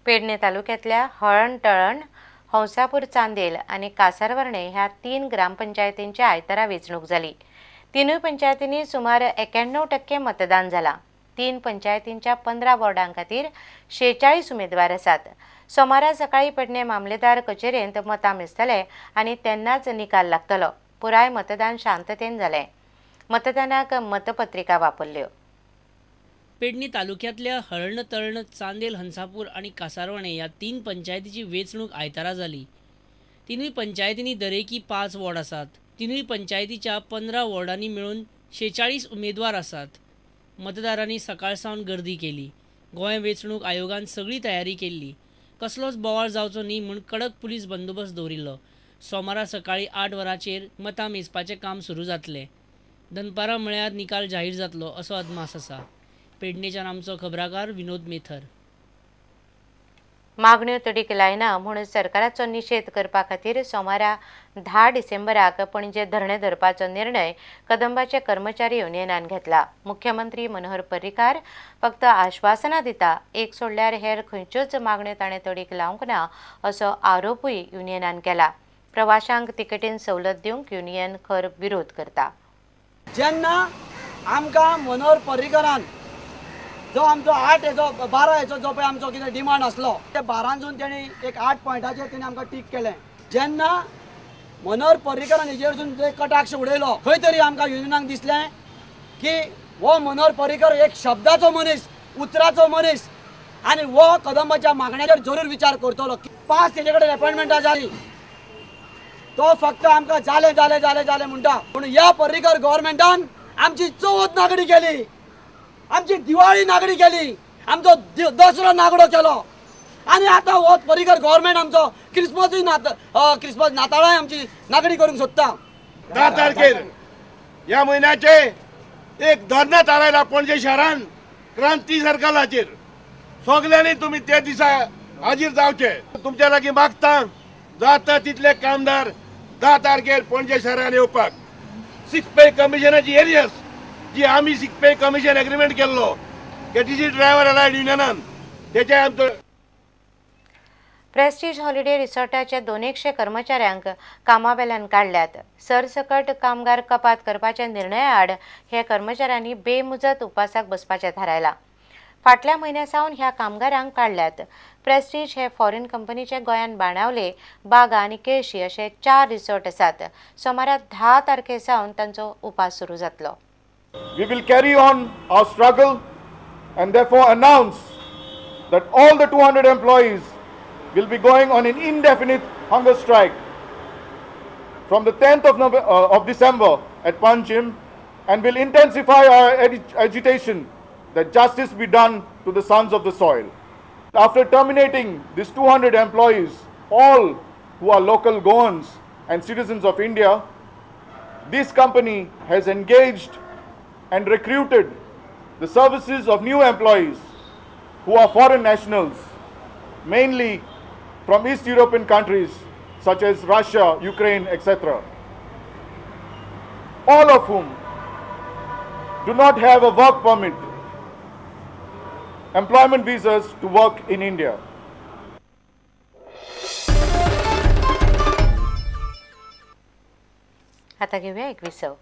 पेडणे तालुक्यातल्या हळण तळण, हंसापूर चांदेल आणि कासारवर्णे ह्या 3 ग्रामपंचायतींची आयतारा वेंचणूक जाली। तिनूय पंचायतींनी सुमार 91% मतदान जाला। 3 पंचायतींच्या 15 वॉर्डां खातीर 46 उमेदवार आसात। सोमारा सकाळी पेडणे मामलेदार कचेरेंत मतां मेजतले आनी तेन्नाच निकाल लागतलो। पुराय मतदान शांततेन जालें। मतदानाक मतपत्रिका वापरल्यो। पेडणे तालुक्यातल्या हळण तळण, चांदेल, हंसापूर आणि कासारवणे ह्या 3 पंचायतीची वेंचणूक आयतारा जाली। तिनूय पंचायतींनी दरेकी 5 वॉर्ड आसात। तिनूय पंचायतीच्या 15 वॉर्डांनी मेळून 46 उमेदवार आसात। मतदारांनी सकाळसावन गर्दी केली। गोंय वेंचणूक आयोगान सगळी तयारी केल्ली। कसलोच बोवाळ जावचो न्ही म्हूण कडक पुलीस बंदोबस्त दवरिल्लो। सोमारा सकाळी 8 वरांचेर मतां मेजपाचें काम सुरू जातलें। दनपारां म्हळ्यार निकाल जाहीर जातलो असो अदमास आसा। पेडणेच्यान आमचो खबराकार विनोद मेथर। मागण्यो तडीक लायना म्हूण सरकाराचो निशेध करपा खातीर सोमारा 10 डिसेंबराक पणजे धरणे धरपाचो निर्णय कदंबाचे कर्मचारी युनियनान घेतला। मुख्यमंत्री मनोहर पर्रीकार फक्त आश्वासनां दिता, एक सोडल्यार हेर खंयच्योच मागण्यो ताणें तडीक लावंक ना असो आरोपूय युनियनान केला। प्रवाशांक तिकेटीन सवलत दिवंक युनियन खर विरोध करता। जेन्ना आमकां मनोहर पर्रीकारान जो आमचो 8 हेचो 12 हेचो जो पळय आमचो कितें डिमांड आसलो ते 12सून तेणी एक 8 पॉयंटाचेर तेणी आमकां टीक केलें। जेन्ना मनोहर पर्रीकारान हेजेर वचून जे कटाक्ष उडयलो खंय तरी आमकां युनियनाक दिसलें की हो मनोहर पर्रीकार एक शब्दाचो मनीस, उतराचो मनीस आनी हो कदंबाच्या मागण्याचेर जरूर विचार करतलो। 5 तेजे कडेन अपॉयंटमेंटां जाली, तो फक्त आमकां जालें जालें जालें जालें म्हणटा। पूण ह्या पर्रीकार गव्हर्मेंटान आमची चवथ नागडी केली, आमची दिवाळी नागडी केली, आमचो दसरो नागडो केलो आनी आतां हो पर्रीकार गव्हर्मेंट आमचो क्रिसमस नाताळाय आमची नागडी करूंक सोदता। 10 तारखेर ह्या म्हयन्याचे एक धरणे थारायला पणजे शहरान क्रांती सर्कलाचेर। सगल्यांनी तुमी त्या दिसा हाजीर जावचे। तुमच्या लागीं मागता जाता तितले कामदार 10 तारखेर पणजे शहरान येवपाक। 6 पे कमिशनाची एरियस जी आमी 6 पे कमिशन एग्रीमेंट केल्लो केटीसी ड्रायव्हर अलायड युनियनान तेचे आमचो प्रेस्टीज हॉलिडे रिसॉर्टाच्या 200 कर्मचाऱ्यांक कामावेल्यान काढल्यात। सरसकट कामगार कपात करपाच्या निर्णया आड हे कर्मचाऱ्यांनी बेमुजत उपासाक बसपाचें थारायलां। फाटल्या म्हयन्या सावन ह्या कामगारांक काढल्यात। प्रेस्टीज हे फॉरेन कंपनीचे गोंयान बाणावले, बागा आनी केळशी अशे 4 रिसॉर्ट आसात। सोमारा 10 तारखे सावन तांचो उपास सुरू जातलो। We will carry on our struggle and therefore announce that all the 200 employees will be going on an indefinite hunger strike from the 10th of December at Panchim, and will intensify our agitation that justice be done to the sons of the soil. After terminating these 200 employees, all who are local Goans and citizens of India, this company has engaged and recruited the services of new employees who are foreign nationals, mainly from East European countries such as Russia, Ukraine, etc. All of whom do not have a work permit, employment visas to work in India. आता घेऊया एक विसव।